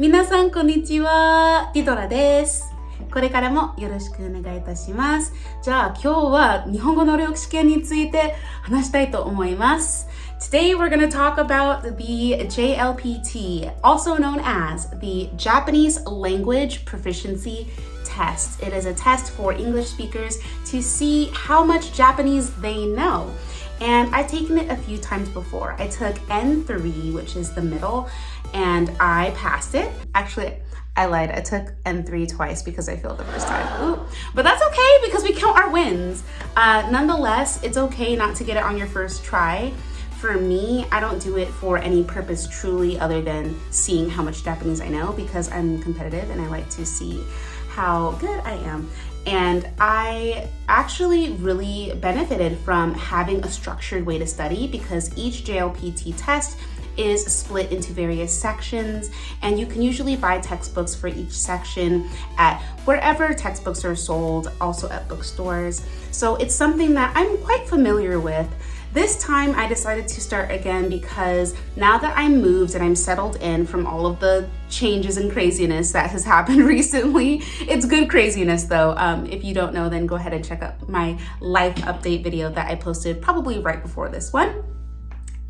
皆さんこんにちは、ディドラです。これからもよろしくお願いいたします。じゃあ今日は日本語能力試験について話したいと思います。Today we're going to talk about the JLPT, also known as the Japanese Language Proficiency Test. It is a test for English speakers to see how much Japanese they know. And I've taken it a few times before. I took N3, which is the middle, and I passed it. Actually, I lied. I took N3 twice because I failed the first time. Ooh. But that's okay because we count our wins. Nonetheless, it's okay not to get it on your first try. For me, I don't do it for any purpose truly other than seeing how much Japanese I know because I'm competitive and I like to see how good I am. And I actually really benefited from having a structured way to study because each JLPT test is split into various sections, and you can usually buy textbooks for each section at wherever textbooks are sold, also at bookstores. So it's something that I'm quite familiar with. This time I decided to start again because now that I'm moved and I'm settled in from all of the changes and craziness that has happened recently, it's good craziness though. If you don't know, then go ahead and check out my life update video that I posted probably right before this one.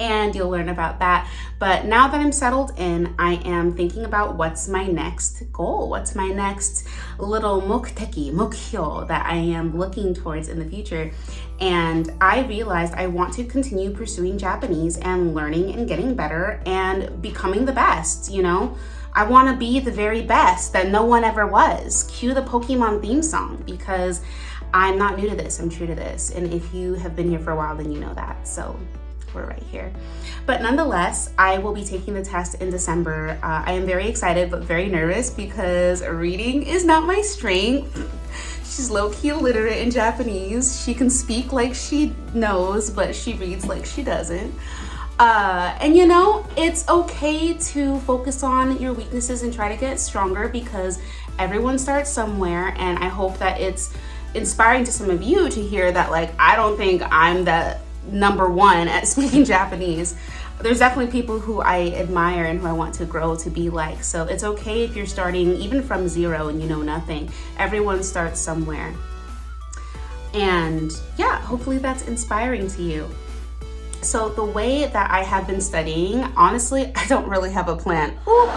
And you'll learn about that. But now that I'm settled in, I am thinking about what's my next goal, what's my next little mokyo that I am looking towards in the future. And I realized I want to continue pursuing Japanese and learning and getting better and becoming the best, you know? I want to be the very best that no one ever was. Cue the Pokemon theme song because I'm not new to this, I'm true to this. And if you have been here for a while, then you know that. So we're right here. But nonetheless, I will be taking the test in December. I am very excited but very nervous because reading is not my strength. She's low-key illiterate in Japanese. She can speak like she knows, but she reads like she doesn't. And you know, it's okay to focus on your weaknesses and try to get stronger because everyone starts somewhere, and I hope that it's inspiring to some of you to hear that, like, I don't think I'm the number one at speaking Japanese. There's definitely people who I admire and who I want to grow to be like. So it's okay if you're starting even from zero and you know nothing. Everyone starts somewhere. And yeah, hopefully that's inspiring to you. So the way that I have been studying, honestly, I don't really have a plan. Ooh,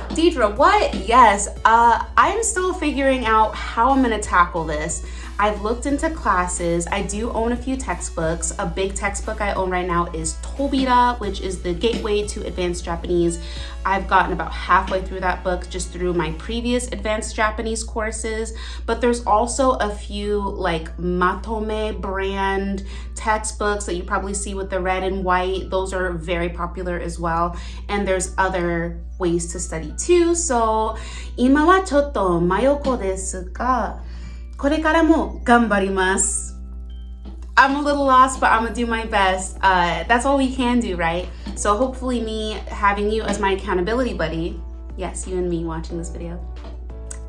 Dedra, what? Yes, I'm still figuring out how I'm gonna tackle this. I've looked into classes. I do own a few textbooks. A big textbook I own right now is Tobira, which is the Gateway to Advanced Japanese. I've gotten about halfway through that book just through my previous advanced Japanese courses, but there's also a few like Matome brand textbooks that you probably see with the red and white. Those are very popular as well. And there's other ways to study too. So, 今はちょっと真横ですが、これからも頑張ります。I'm a little lost, but I'm gonna do my best. That's all we can do, right? So hopefully me having you as my accountability buddy, yes, you and me watching this video,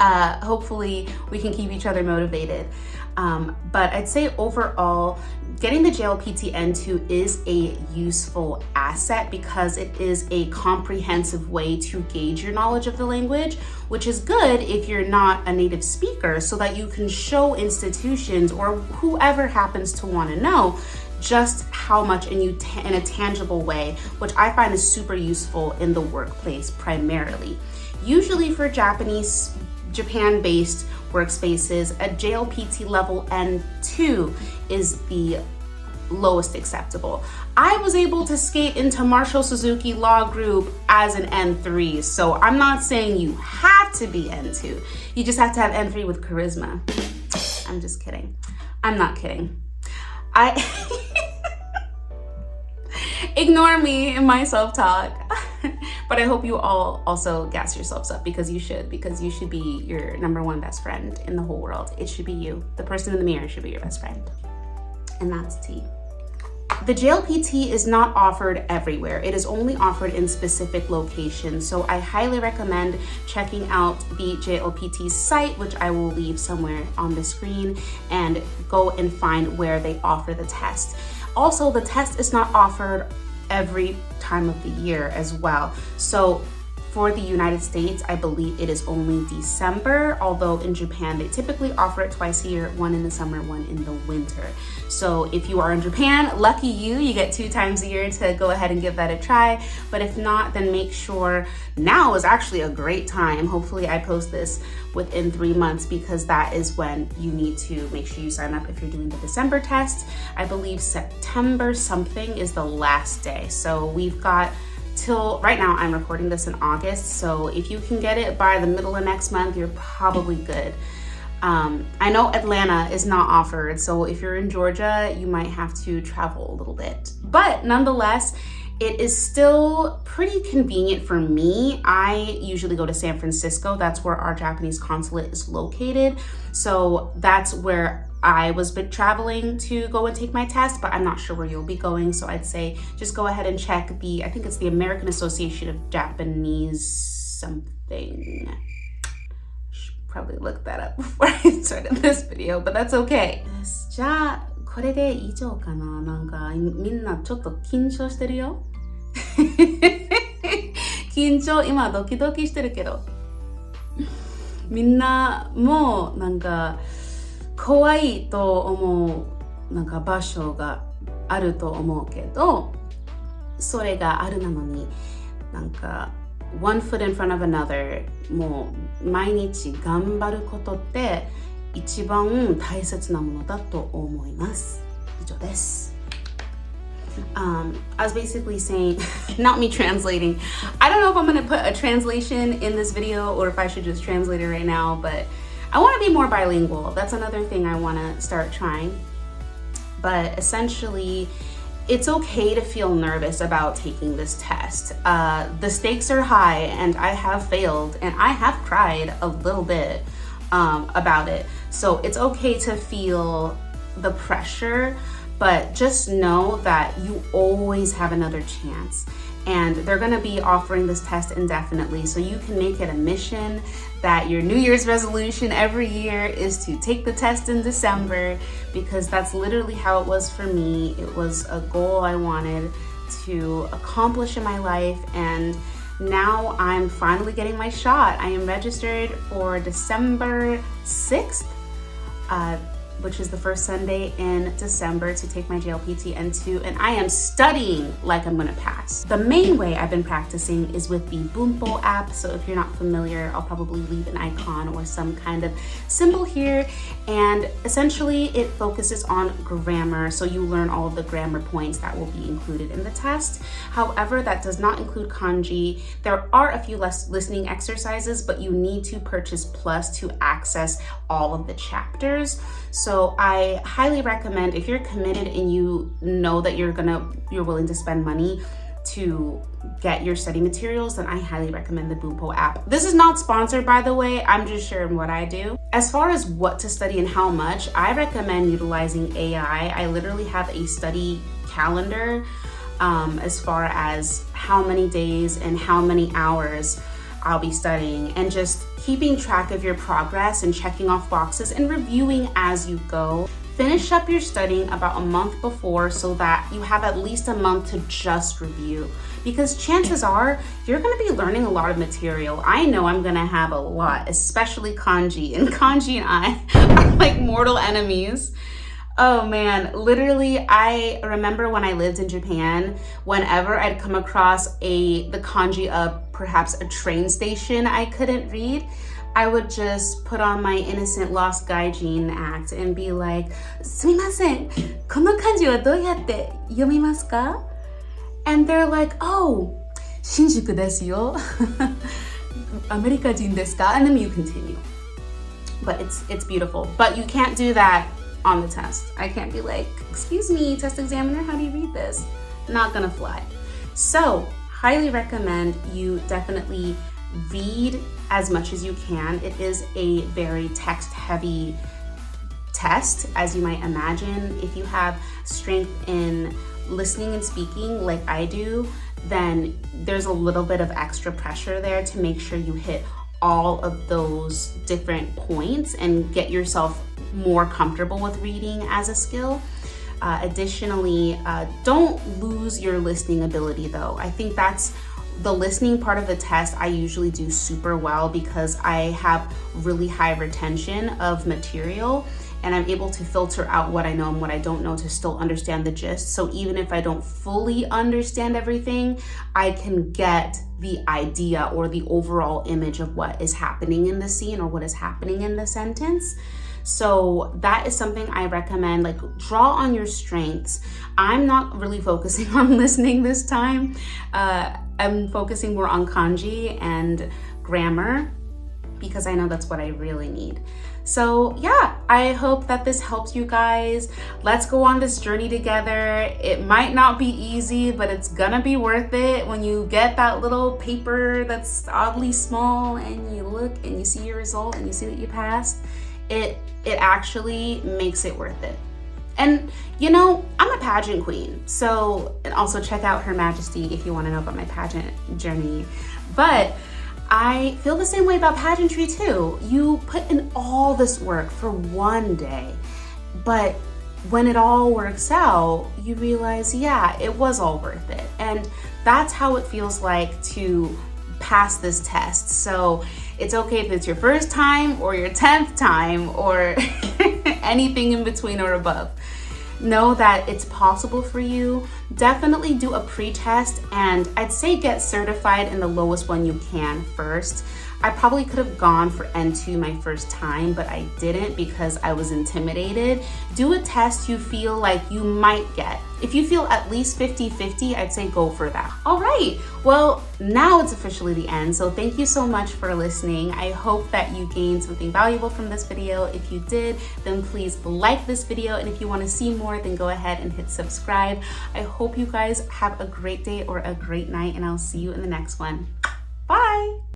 hopefully we can keep each other motivated. But I'd say overall, getting the JLPT N2 is a useful asset because it is a comprehensive way to gauge your knowledge of the language, which is good if you're not a native speaker so that you can show institutions or whoever happens to want to know just how much in a tangible way, which I find is super useful in the workplace primarily. Usually for Japan-based workspaces, a JLPT level N2 is the lowest acceptable. I was able to skate into Marshall Suzuki Law Group as an N3, so I'm not saying you have to be N2. You just have to have N3 with charisma. I'm just kidding. I'm not kidding. Ignore me and my self-talk. But I hope you all also gas yourselves up because you should be your number one best friend in the whole world. It should be you. The person in the mirror should be your best friend. And that's T. The JLPT is not offered everywhere. It is only offered in specific locations. So I highly recommend checking out the JLPT site, which I will leave somewhere on the screen, and go and find where they offer the test. Also, the test is not offered every time of the year as well. So For the United States, I believe it is only December, although in Japan, they typically offer it twice a year, one in the summer, one in the winter. So if you are in Japan, lucky you get 2 times a year to go ahead and give that a try. But if not, then make sure now is actually a great time. Hopefully I post this within 3 months, because that is when you need to make sure you sign up if you're doing the December test. I believe September something is the last day. So we've got till right now. I'm recording this in August, so if you can get it by the middle of next month, you're probably good. I know Atlanta is not offered, so if you're in Georgia, you might have to travel a little bit. But nonetheless, it is still pretty convenient for me. I usually go to San Francisco. That's where our Japanese consulate is located. So that's where I was traveling to go and take my test, but I'm not sure where you'll be going. So I'd say just go ahead and check I think it's the American Association of Japanese something. Should probably look that up before I started this video, but that's okay. じゃあこれで以上かな。なんかみんなちょっと緊張してるよ。緊張、今ドキドキしてるけど。みんなもなんか怖いと思うなんか場所があると思うけど、それがあるなのになんか one foot in front of another もう毎日頑張ることって一番大切なものだと思います。以上です。I was basically saying, not me translating. I don't know if I'm going to put a translation in this video or if I should just translate it right now, but I want to be more bilingual. That's another thing I want to start trying. But essentially, it's okay to feel nervous about taking this test. The stakes are high, and I have failed, and I have cried a little bit about it. So it's okay to feel the pressure, but just know that you always have another chance. And they're gonna be offering this test indefinitely, so you can make it a mission that your New Year's resolution every year is to take the test in December, because that's literally how it was for me. It was a goal I wanted to accomplish in my life, and now I'm finally getting my shot. I am registered for December 6th, which is the first Sunday in December, to take my JLPT N2, and I am studying like I'm gonna pass. The main way I've been practicing is with the Bunpo app, so if you're not familiar, I'll probably leave an icon or some kind of symbol here, and essentially it focuses on grammar, so you learn all of the grammar points that will be included in the test. However, that does not include kanji. There are a few listening exercises, but you need to purchase Plus to access all of the chapters. So I highly recommend, if you're committed and you know that you're willing to spend money to get your study materials, then I highly recommend the Bunpo app. This is not sponsored, by the way. I'm just sharing what I do. As far as what to study and how much, I recommend utilizing AI. I literally have a study calendar as far as how many days and how many hours I'll be studying, and just keeping track of your progress and checking off boxes and reviewing as you go. Finish up your studying about a month before so that you have at least a month to just review, because chances are you're going to be learning a lot of material. I know I'm going to have a lot, especially kanji, and kanji and I are like mortal enemies. Oh man, literally, I remember when I lived in Japan, whenever I'd come across the kanji of perhaps a train station I couldn't read, I would just put on my innocent lost gaijin act and be like, すみません、この漢字はどうやって読みますか? And they're like, oh, 新宿ですよ。アメリカ人ですか? And then you continue. But it's beautiful. But you can't do that on the test. I can't be like, excuse me, test examiner, how do you read this? Not gonna fly. So, highly recommend you definitely read as much as you can. It is a very text-heavy test, as you might imagine. If you have strength in listening and speaking like I do, then there's a little bit of extra pressure there to make sure you hit all of those different points and get yourself more comfortable with reading as a skill. Additionally, don't lose your listening ability though. I think that's The listening part of the test, I usually do super well because I have really high retention of material and I'm able to filter out what I know and what I don't know to still understand the gist. So even if I don't fully understand everything, I can get the idea or the overall image of what is happening in the scene or what is happening in the sentence. So that is something I recommend. Like, draw on your strengths. I'm not really focusing on listening this time. I'm focusing more on kanji and grammar because I know that's what I really need. So yeah, I hope that this helps you guys. Let's go on this journey together. It might not be easy, but it's gonna be worth it when you get that little paper that's oddly small and you look and you see your result and you see that you passed. It actually makes it worth it. And you know, I'm a pageant queen, so, and also check out Her Majesty if you want to know about my pageant journey. But I feel the same way about pageantry too. You put in all this work for one day, but when it all works out, you realize, yeah, it was all worth it. And that's how it feels like to pass this test. So it's okay if it's your first time or your 10th time or anything in between or above. Know that it's possible for you. Definitely do a pre-test, and I'd say get certified in the lowest one you can first. I probably could have gone for N2 my first time, but I didn't because I was intimidated. Do a test you feel like you might get. If you feel at least 50-50, I'd say go for that. All right, well, now it's officially the end, so thank you so much for listening. I hope that you gained something valuable from this video. If you did, then please like this video, and if you want to see more, then go ahead and hit subscribe. I hope you guys have a great day or a great night, and I'll see you in the next one. Bye!